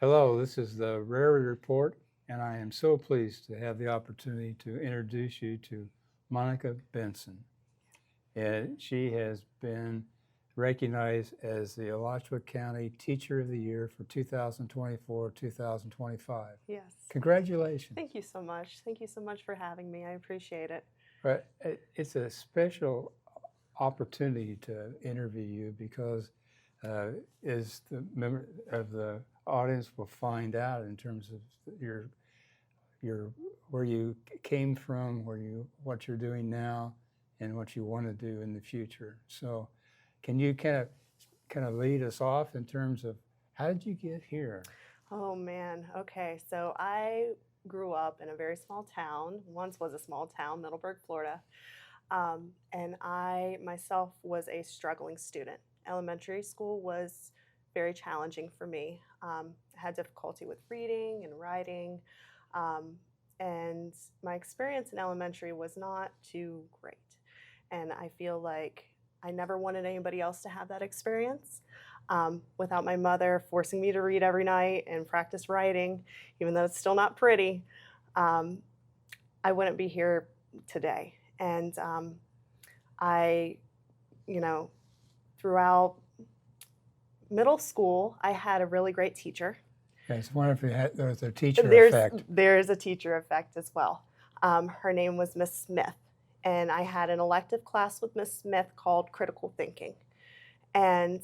Hello, this is the Rarity Report, and I am so pleased to have the opportunity to introduce you to Monica Benson. And she has been recognized as the Alachua County Teacher of the Year for 2024-2025. Yes. Congratulations. Thank you so much. Thank you so much for having me. I appreciate it. But it's a special opportunity to interview you because as the member of the audience will find out in terms of your where you came from, what you're doing now, and what you want to do in the future. So, can you kind of lead us off in terms of how did you get here? Oh man. Okay. So I grew up in a very small town. Once was a small town, Middleburg, Florida. And I myself was a struggling student. Elementary school was very challenging for me. Had difficulty with reading and writing. And my experience in elementary was not too great. And I feel like I never wanted anybody else to have that experience. Without my mother forcing me to read every night and practice writing, even though it's still not pretty, I wouldn't be here today. And throughout middle school, I had a really great teacher. Okay, so wonder if there was a teacher effect. There's a teacher effect as well. Her name was Miss Smith, and I had an elective class with Miss Smith called Critical Thinking. And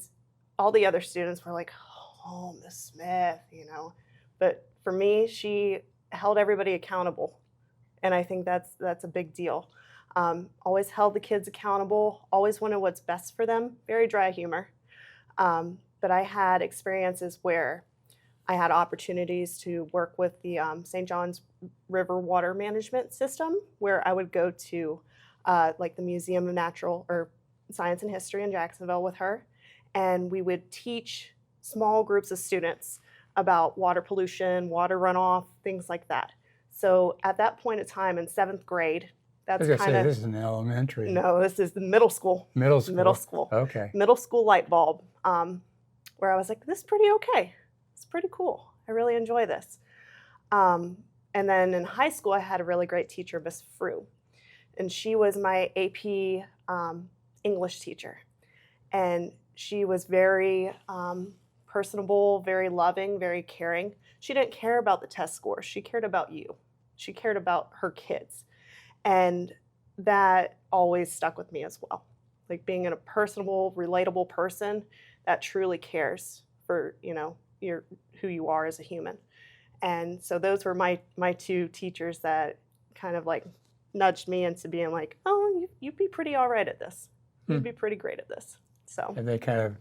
all the other students were like, oh, Miss Smith, But for me, she held everybody accountable, and I think that's a big deal. Always held the kids accountable, always wanted what's best for them, very dry humor. But I had experiences where I had opportunities to work with the St. Johns River Water Management System, where I would go to like the Museum of Natural or Science and History in Jacksonville with her, and we would teach small groups of students about water pollution, water runoff, things like that. So at that point in time in 7th grade, that's kind of... This is an elementary. No, this is the middle school. Middle school. Middle school. Okay. Middle school light bulb, where I was like, this is pretty okay. It's pretty cool. I really enjoy this. And then in high school, I had a really great teacher, Miss Frew. And she was my AP English teacher. And she was very personable, very loving, very caring. She didn't care about the test scores. She cared about you. She cared about her kids. And that always stuck with me as well. Like being a personable, relatable person that truly cares for, who you are as a human. And so those were my two teachers that kind of like nudged me into being like, oh, you'd be pretty all right at this. You'd be pretty great at this. So. And they kind of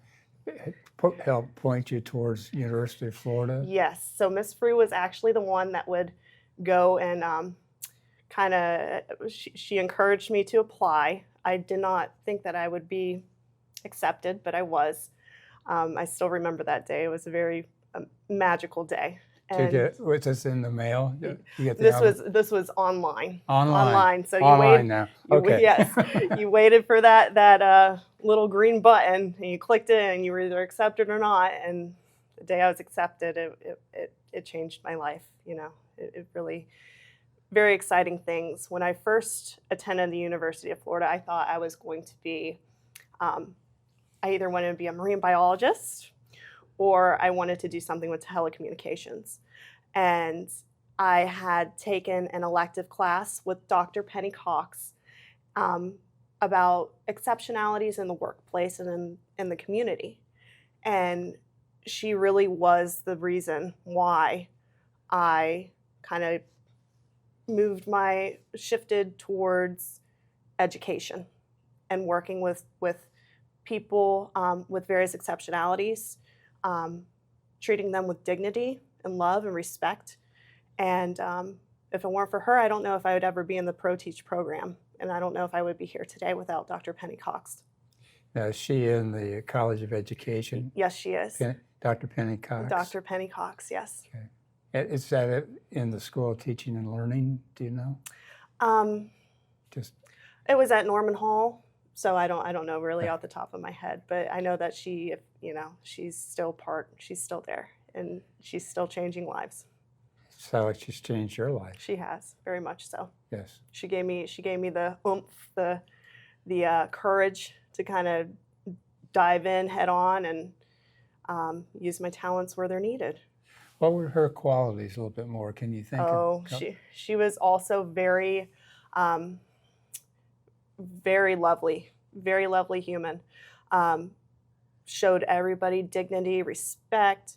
helped point you towards University of Florida? Yes. So Miss Frew was actually the one that would go and she encouraged me to apply. I did not think that I would be accepted, but I was. I still remember that day. It was a very magical day. And was this in the mail? This was online. Online. So online now. Okay. Yes. You waited for that little green button, and you clicked it, and you were either accepted or not. And the day I was accepted, it changed my life. It really, very exciting things. When I first attended the University of Florida, I thought I was going to be, I either wanted to be a marine biologist or I wanted to do something with telecommunications. And I had taken an elective class with Dr. Penny Cox about exceptionalities in the workplace and in the community. And she really was the reason why I kind of shifted towards education and working with people with various exceptionalities, treating them with dignity and love and respect. And if it weren't for her, I don't know if I would ever be in the ProTeach program. And I don't know if I would be here today without Dr. Penny Cox. Now, is she in the College of Education? Yes, she is. Dr. Penny Cox? Dr. Penny Cox, yes. Okay. Is that in the School of Teaching and Learning? Do you know? It was at Norman Hall, so I don't know really off the top of my head, but I know that she's still there and she's still changing lives. So like she's changed your life. She has, very much so. Yes. She gave me the oomph, the courage to kind of dive in head on and use my talents where they're needed. What were her qualities a little bit more? Can you think Oh, of? she was also very lovely human. Showed everybody dignity, respect,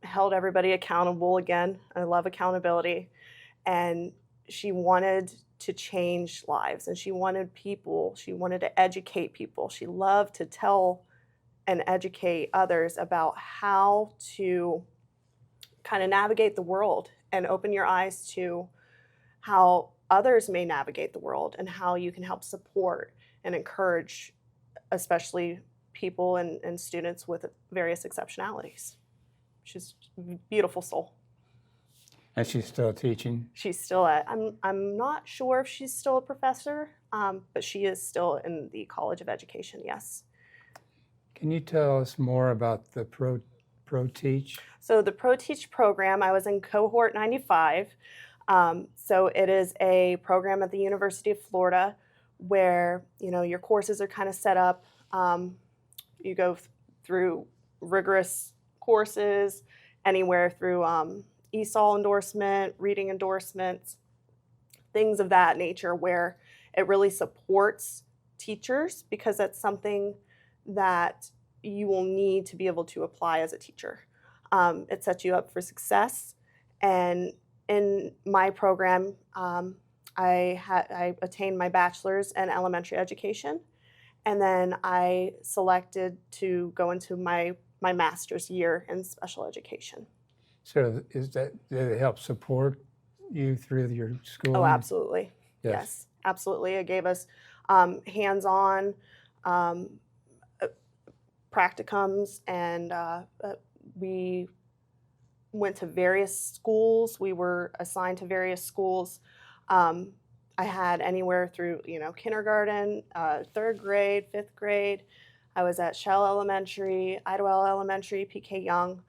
held everybody accountable. Again, I love accountability. And she wanted to change lives, and she wanted to educate people. She loved to tell and educate others about how to kind of navigate the world and open your eyes to how others may navigate the world and how you can help support and encourage, especially people and students with various exceptionalities. She's a beautiful soul. And she's still teaching? She's still I'm not sure if she's still a professor, but she is still in the College of Education, yes. Can you tell us more about the Pro Teach? So the Pro Teach program, I was in cohort 95. So it is a program at the University of Florida where, your courses are kind of set up. You go through rigorous courses, anywhere through ESOL endorsement, reading endorsements, things of that nature, where it really supports teachers, because that's something that you will need to be able to apply as a teacher. It sets you up for success. And in my program, I attained my bachelor's in elementary education, and then I selected to go into my master's year in special education. So did it help support you through your school? Oh, absolutely. Yes, absolutely. It gave us hands-on practicums, and we went to various schools. We were assigned to various schools. I had anywhere through, kindergarten, 3rd grade, 5th grade. I was at Shell Elementary, Idlewild Elementary, PK Young.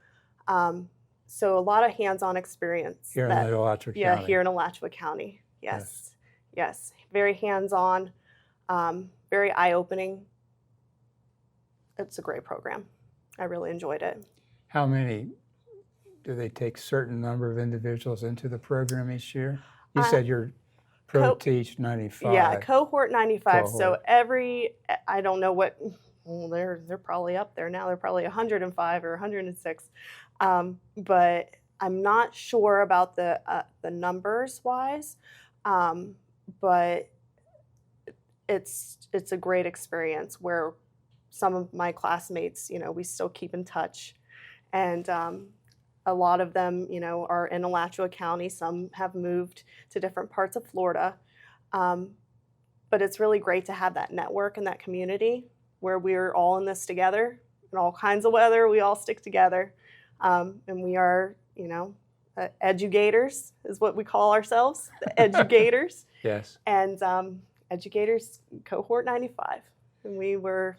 So a lot of hands-on experience. Here in Alachua County. Yeah, here in Alachua County. Yes. Very hands-on, very eye-opening. It's a great program. I really enjoyed it. How many, do they take certain number of individuals into the program each year? You said you're Pro Teach 95. Yeah, cohort 95. Cohort. So I don't know what, well, they're probably up there now. They're probably 105 or 106. But I'm not sure about the numbers wise. But it's a great experience where some of my classmates, we still keep in touch. And a lot of them, are in Alachua County. Some have moved to different parts of Florida. But it's really great to have that network and that community where we're all in this together. In all kinds of weather, we all stick together. And we are, educators is what we call ourselves, the educators. Yes. And educators, cohort 95. And we're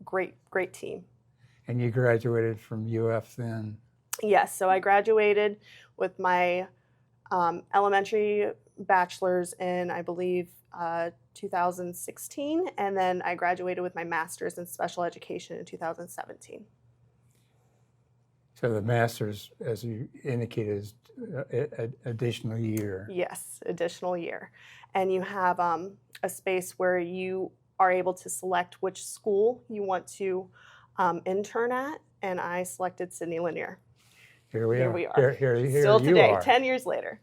great team. And you graduated from UF then? Yes, so I graduated with my elementary bachelor's in, I believe, 2016, and then I graduated with my master's in special education in 2017. So the master's, as you indicated, is an additional year. Yes, additional year. And you have a space where you are able to select which school you want to intern at, and I selected Sidney Lanier. Here we are. Here Still you today, are. 10 years later.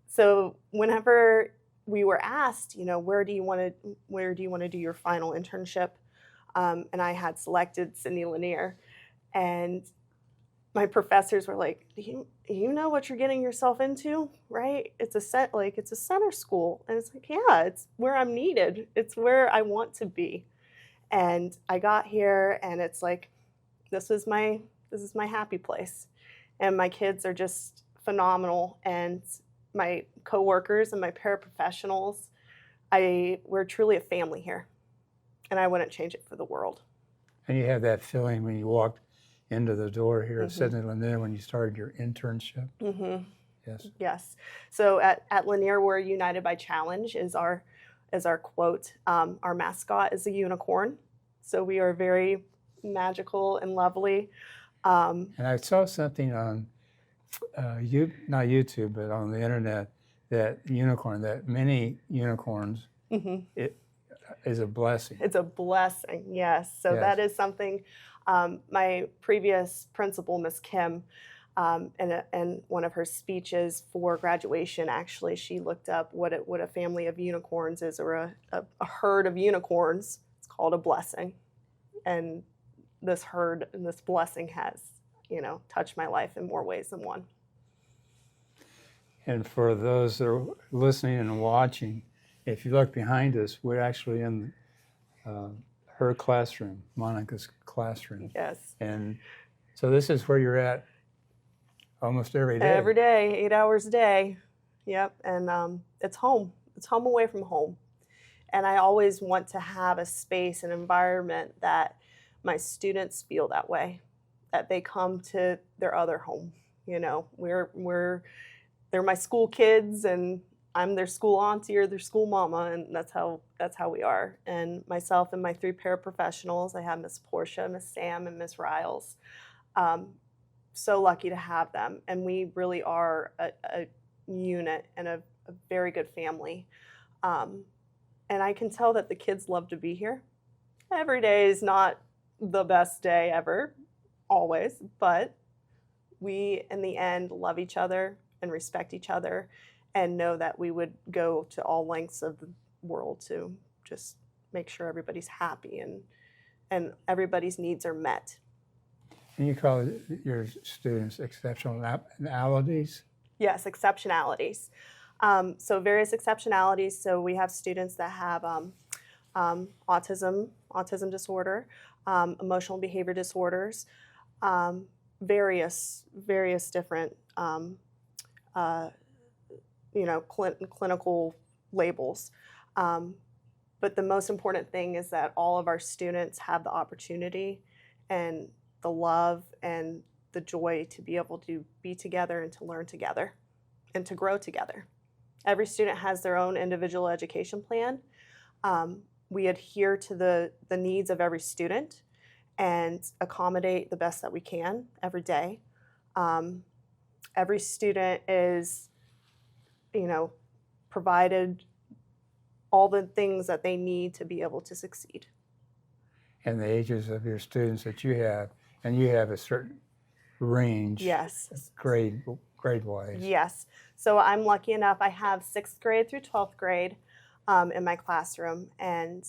So whenever we were asked, where do you want to do your final internship, and I had selected Sidney Lanier, and my professors were like, you know what you're getting yourself into, right? It's a center school, and it's like, yeah, it's where I'm needed. It's where I want to be. And I got here, and it's like, this is my happy place. And my kids are just phenomenal, and my coworkers and my paraprofessionals, we're truly a family here, and I wouldn't change it for the world. And you have that feeling when you walk into the door here at Sidney Lanier when you started your internship. Mm-hmm. Yes. Yes. So at Lanier, we're united by challenge is our quote. Our mascot is a unicorn. So we are very magical and lovely. And I saw something on not YouTube, but on the internet, that many unicorns, it is a blessing. It's a blessing, yes. So Yes. that is something my previous principal, Miss Kim, in one of her speeches for graduation, actually, she looked up what a family of unicorns is, or a herd of unicorns. It's called a blessing. And this herd and this blessing has, touched my life in more ways than one. And for those that are listening and watching, if you look behind us, we're actually in her classroom, Monica's classroom. Yes. And so this is where you're at almost every day. Every day, 8 hours a day. Yep. And it's home. It's home away from home. And I always want to have a space, an environment that my students feel that way, that they come to their other home. They're my school kids, and I'm their school auntie or their school mama, and that's how we are. And myself and my 3 paraprofessionals, I have Miss Portia, Miss Sam, and Miss Riles. So lucky to have them, and we really are a unit and a very good family. And I can tell that the kids love to be here. Every day is not the best day ever, always, but we, in the end, love each other and respect each other and know that we would go to all lengths of the world to just make sure everybody's happy and everybody's needs are met. And you call your students exceptionalities? Yes, exceptionalities. So various exceptionalities. So we have students that have autism disorder, emotional behavior disorders, various different clinical labels. But the most important thing is that all of our students have the opportunity and the love and the joy to be able to be together and to learn together and to grow together. Every student has their own individual education plan. We adhere to the needs of every student and accommodate the best that we can every day. Every student is, provided all the things that they need to be able to succeed. And the ages of your students that you have, and you have a certain range. Yes. Grade-wise. Yes. So I'm lucky enough, I have 6th grade through 12th grade in my classroom. And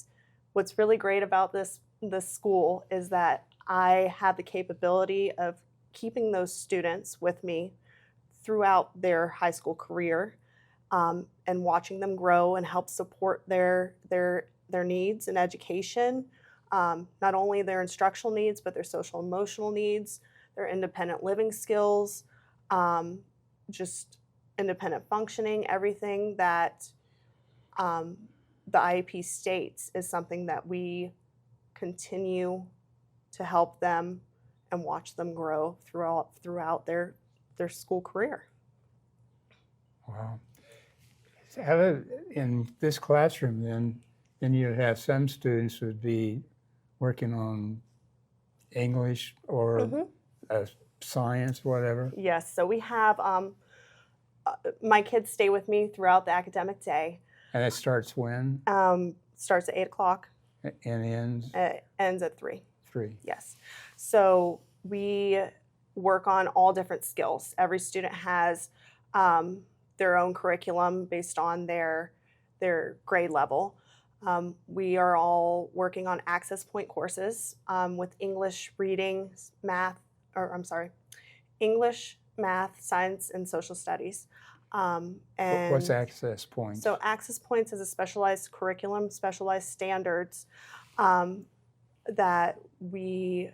what's really great about this school is that I have the capability of keeping those students with me throughout their high school career and watching them grow and help support their needs and education, not only their instructional needs, but their social emotional needs, their independent living skills, just independent functioning. Everything that the IEP states is something that we continue to help them and watch them grow throughout their school career. Wow. So in this classroom, then you'd have some students who would be working on English or science, whatever. Yes, so we have, my kids stay with me throughout the academic day. And it starts when? Starts at 8 o'clock. And ends? Ends at 3. 3. Yes. So we work on all different skills. Every student has their own curriculum based on their grade level. We are all working on access point courses with English, reading, English, math, science, and social studies. And what's access points? So access points is a specialized curriculum, specialized standards that we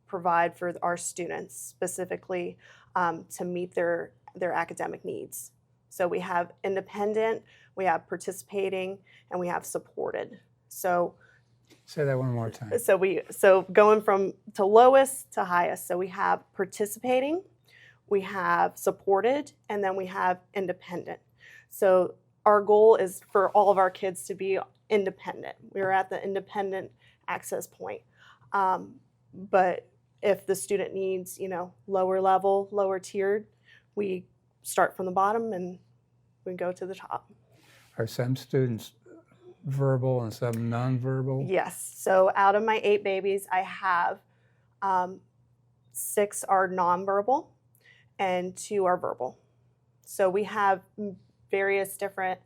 provide for our students specifically to meet their academic needs. So we have independent, we have participating, and we have supported. So Say that one more time. So going from to lowest to highest. So we have participating, we have supported, and then we have independent. So our goal is for all of our kids to be independent. We're at the independent access point. But if the student needs, lower level, lower tiered, we start from the bottom and we go to the top. Are some students verbal and some nonverbal? Yes. So out of my 8 babies, I have 6 are nonverbal and 2 are verbal. So we have various different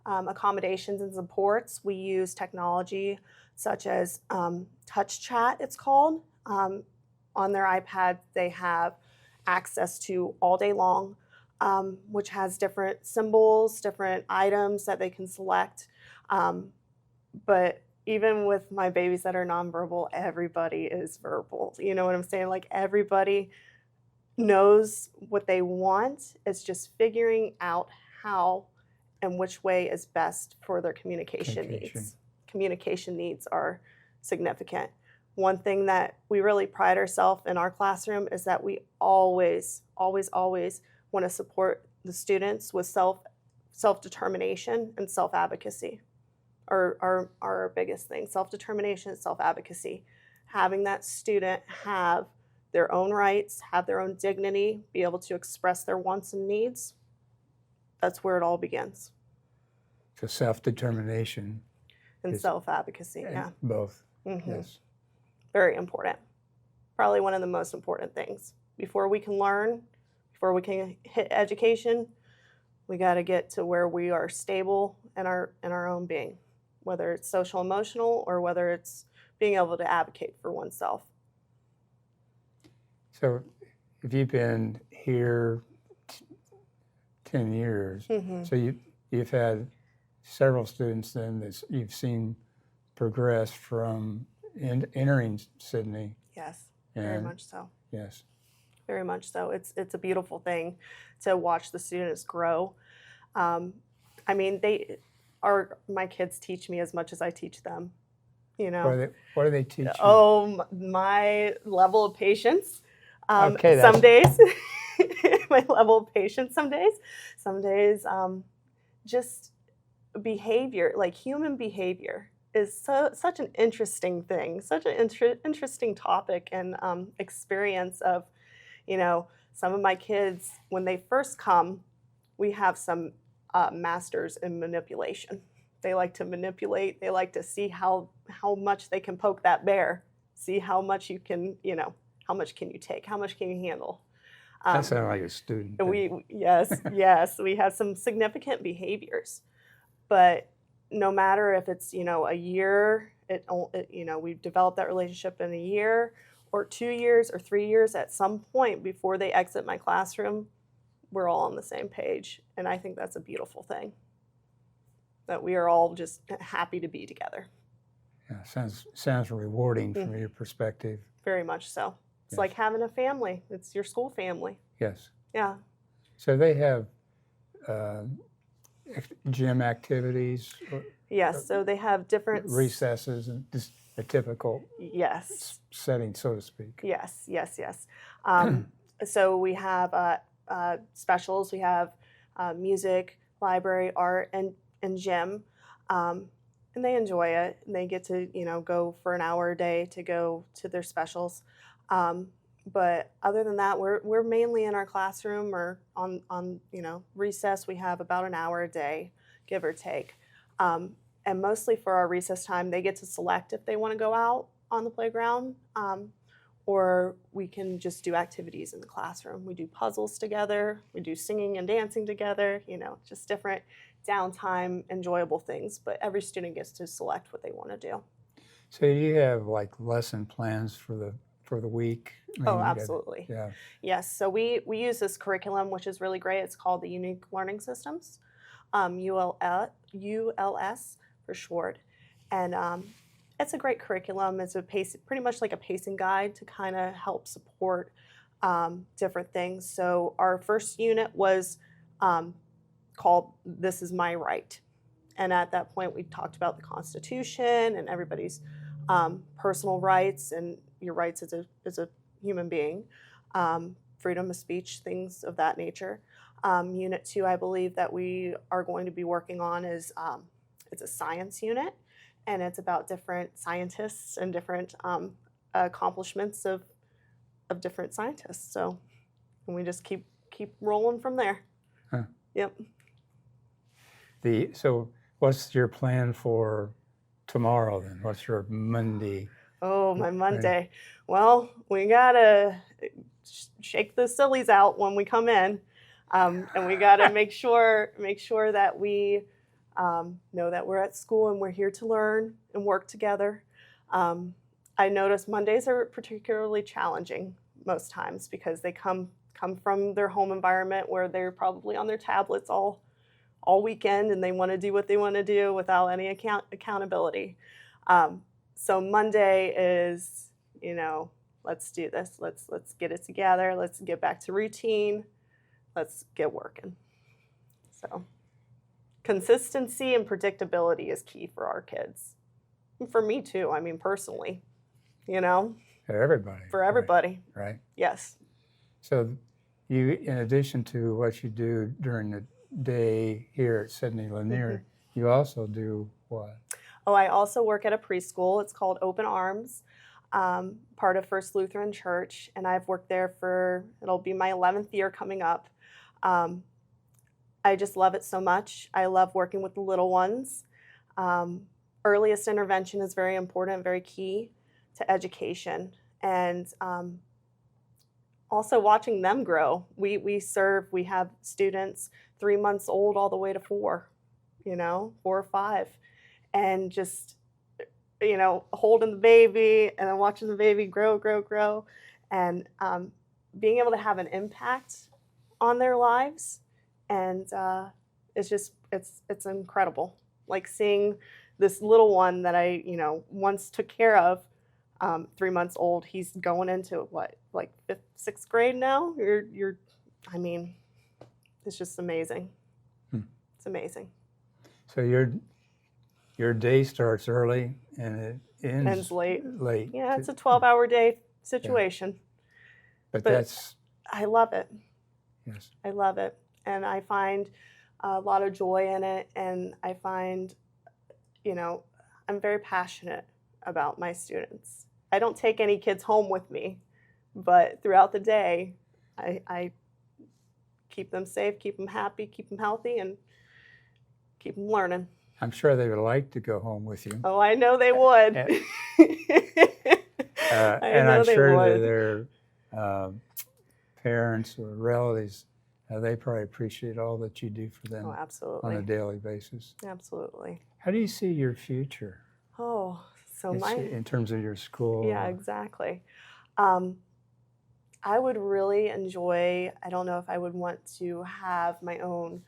accommodations and supports. We use technology such as touch chat, it's called. On their iPad, they have access to all day long, which has different symbols, different items that they can select. But even with my babies that are nonverbal, everybody is verbal. You know what I'm saying? Like everybody knows what they want. It's just figuring out how and which way is best for their communication needs. Communication needs are significant. One thing that we really pride ourselves in our classroom is that we always want to support the students with self-determination and self-advocacy. Are our biggest thing. Self-determination and self-advocacy. Having that student have their own rights, have their own dignity, be able to express their wants and needs, that's where it all begins. So self-determination. And self-advocacy, yeah. Both, Yes. Very important. Probably one of the most important things. Before we can learn, before we can hit education, we got to get to where we are stable in our own being, whether it's social emotional or whether it's being able to advocate for oneself. So if you've been here 10 years, so you've had several students then that you've seen progress from entering Sydney. Yes, very much so. Yes. Very much so. It's a beautiful thing to watch the students grow. I mean, my kids teach me as much as I teach them. What do they teach you? Oh, my level of patience. Okay, some days, my level of patience. Some days, just behavior, like human behavior, is such an interesting thing, such an interesting topic and experience of, some of my kids, when they first come, we have some masters in manipulation. They like to manipulate. They like to see how much they can poke that bear, see how much you can, how much can you take, how much can you handle. That sounds like a student. Yes, we have some significant behaviors, but no matter if it's a year, we've developed that relationship in a year or 2 years or 3 years. At some point before they exit my classroom, we're all on the same page, and I think that's a beautiful thing. That we are all just happy to be together. Yeah, sounds rewarding from your perspective. Very much so. It's like having a family. It's your school family. Yes. Yeah. So they have gym activities? Yes, so they have different recesses and just a typical setting, so to speak. Yes. So we have specials. We have music, library, art, and gym, and they enjoy it. And they get to go for an hour a day to go to their specials. But other than that, we're mainly in our classroom or on recess. We have about an hour a day, give or take. And mostly for our recess time, they get to select if they want to go out on the playground, or we can just do activities in the classroom. We do puzzles together. We do singing and dancing together. Just different downtime, enjoyable things. But every student gets to select what they want to do. So you have like lesson plans for the week? Absolutely. Yeah. Yes. So we use this curriculum, which is really great. It's called the Unique Learning Systems, ULS for short, and it's a great curriculum. It's pretty much like a pacing guide to kind of help support different things. So our first unit was called "This Is My Right," and at that point we talked about the Constitution and everybody's personal rights and your rights as a human being, freedom of speech, things of that nature. Unit 2, I believe that we are going to be working on is it's a science unit, and it's about different scientists and different accomplishments of different scientists. So, and we just keep rolling from there. Huh. Yep. So what's your plan for tomorrow then? What's your Monday? Oh, my Monday. Well, we gotta shake the sillies out when we come in, and we gotta make sure that we know that we're at school and we're here to learn and work together. I notice Mondays are particularly challenging most times because they come from their home environment where they're probably on their tablets all weekend, and they want to do what they want to do without any accountability. So Monday is, let's do this. Let's get it together. Let's get back to routine. Let's get working. So consistency and predictability is key for our kids. And for me too, I mean, personally, For everybody. For everybody. Right. Yes. So you, in addition to what you do during the day here at Sidney Lanier, you also do what? Oh, I also work at a preschool. It's called Open Arms, part of First Lutheran Church, and I've worked there it'll be my 11th year coming up. I just love it so much. I love working with the little ones. Earliest intervention is very important, very key to education, and also watching them grow. We have students 3 months old all the way to 4, 4 or 5. And just, holding the baby and then watching the baby grow. And being able to have an impact on their lives. And it's incredible. Like seeing this little one that I, once took care of, 3 months old, he's going into what, like 5th, 6th grade now? It's just amazing. It's amazing. So your day starts early and it ends late. Late. Yeah, it's a 12-hour day situation. Yeah. But I love it. Yes. I love it. And I find a lot of joy in it. And I find, I'm very passionate about my students. I don't take any kids home with me, but throughout the day, I keep them safe, keep them happy, keep them healthy, and keep them learning. I'm sure they would like to go home with you. Oh, I know they would. And I'm sure that their parents or relatives, they probably appreciate all that you do for them. Oh, absolutely. On a daily basis. Absolutely. How do you see your future? Oh, so in terms of your school? Yeah, exactly. I would really enjoy, I don't know if I would want to have my own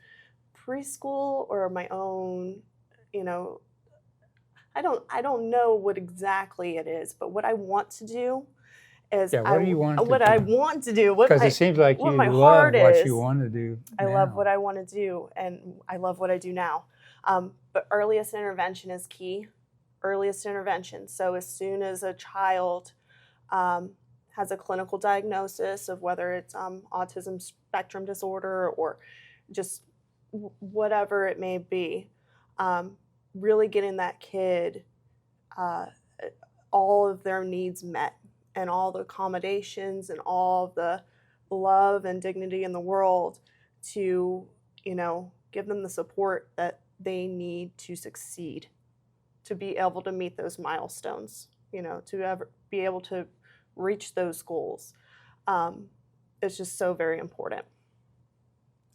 preschool or my own, I don't know what exactly it is, but what I want to do is what do you want to what do? I want to do. Because it seems like you love what you want to do. I love what I want to do, and I love what I do now. But earliest intervention is key. Earliest intervention. So as soon as a child has a clinical diagnosis of whether it's autism spectrum disorder or just whatever it may be, really getting that kid all of their needs met and all the accommodations and all the love and dignity in the world to, give them the support that they need to succeed, to be able to meet those milestones, to ever be able to reach those goals. It's just so very important.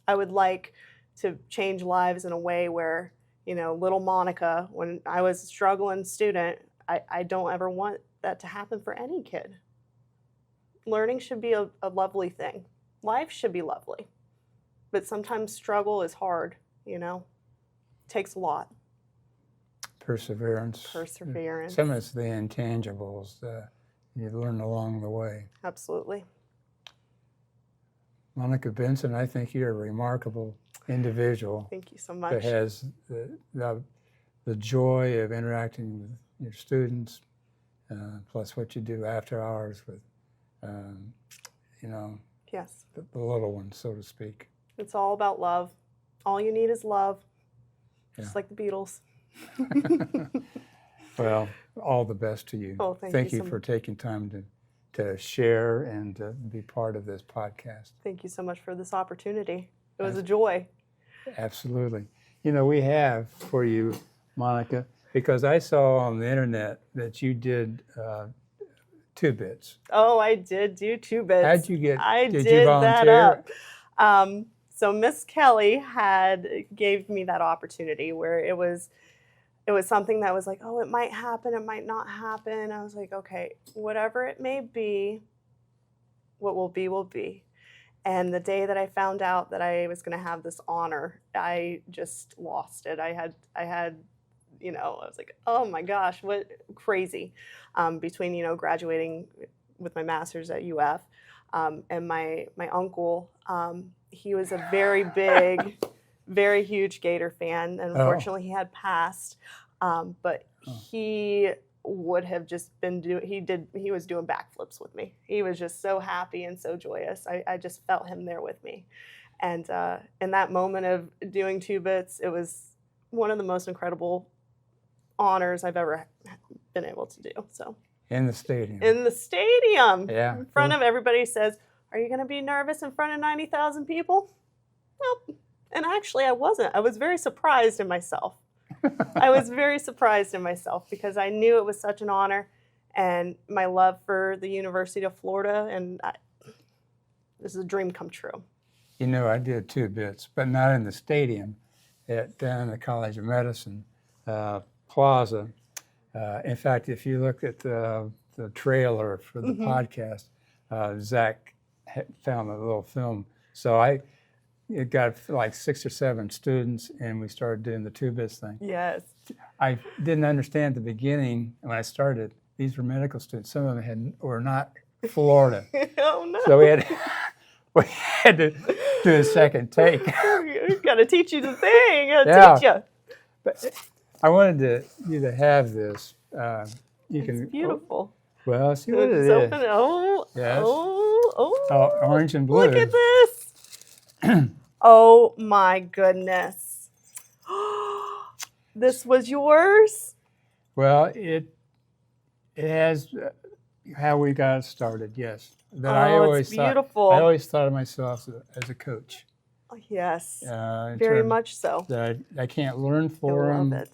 I would like to change lives in a way where, little Monica, when I was a struggling student, I don't ever want that to happen for any kid. Learning should be a lovely thing. Life should be lovely. But sometimes struggle is hard, It takes a lot. Perseverance. Some of it's the intangibles that you learn along the way. Absolutely. Monica Benson, I think you're a remarkable individual. Thank you so much. That has the joy of interacting with your students, plus what you do after hours with, Yes. the little ones, so to speak. It's all about love. All you need is love, just Yeah. like the Beatles. Well, all the best to you. Oh, thank you you so for much. taking time to share and to be part of this podcast. Thank you so much for this opportunity. It was a joy. Absolutely. We have for you, Monica, because I saw on the internet that you did 2 bits. Oh, I did do 2 bits. How'd you get? I did did you that volunteer? up. So Miss Kelly gave me that opportunity where it was something that was like, oh, it might happen, it might not happen. I was like, okay, whatever it may be, what will be will be. And the day that I found out that I was going to have this honor, I just lost it. I had, I was like, oh my gosh, what crazy. Between, graduating with my master's at UF and my uncle, he was a very big, very huge Gator fan. And unfortunately, he had passed, but he would have just been he was doing backflips with me. He was just so happy and so joyous. I just felt him there with me. And in that moment of doing 2 bits, it was one of the most incredible honors I've ever been able to do. So In the stadium. in the stadium, Yeah. in front of everybody, says, "Are you going to be nervous in front of 90,000 people?" Nope. And actually, I wasn't. I was very surprised in myself. I was very surprised in myself because I knew it was such an honor, and my love for the University of Florida, and this is a dream come true. I did 2 bits, but not in the stadium, down in the College of Medicine Plaza. In fact, if you look at the trailer for the podcast, Zach found a little film. So it got like 6 or 7 students, and we started doing the 2 bits thing. Yes. I didn't understand at the beginning when I started. These were medical students. Some of them were not Florida. Oh no. So we had to do a second take. We've got to teach you the thing. Teach you. But I wanted you to have this. It's beautiful. Well, see what it is. Open. Oh, Yes. oh, Orange and blue. Look at this. Oh my goodness. This was yours? Well, it has how we got started, yes. It's beautiful. I always thought of myself as a coach. Yes, in very terms much so. That I can't learn for I love them.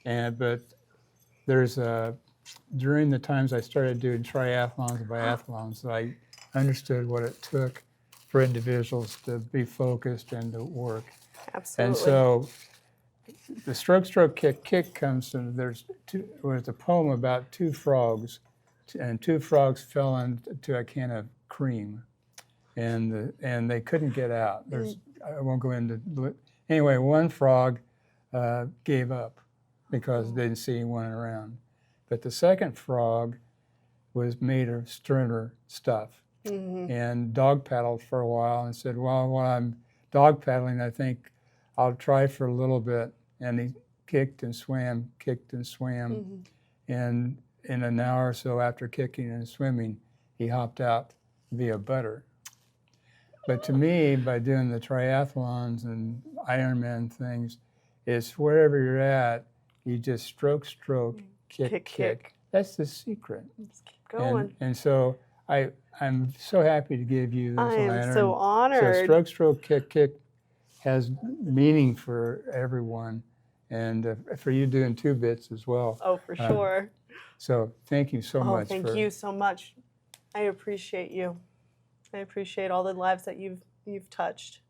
it. But there's during the times I started doing triathlons and biathlons, I understood what it took for individuals to be focused and to work. Absolutely. And so the stroke, stroke, kick, kick comes from, there's a poem about 2 frogs, and 2 frogs fell into a can of cream, and they couldn't get out. I won't go into, anyway, one frog gave up because they didn't see anyone around. But the second frog was made of sterner stuff, and dog paddled for a while and said, well, while I'm dog paddling, I think I'll try for a little bit. And he kicked and swam, and in an hour or so after kicking and swimming, he hopped out via butter. But to me, by doing the triathlons and Ironman things, it's wherever you're at, you just stroke, stroke, kick. That's the secret. Just keep going. And so I'm so happy to give you this honor. I am so honored. So stroke, stroke, kick has meaning for everyone, and for you doing 2 bits as well. Oh, for sure. So thank you so much. Thank you so much. I appreciate you. I appreciate all the lives that you've touched.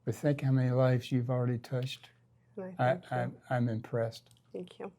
But think how many lives you've already touched. And I thank you. I'm impressed. Thank you.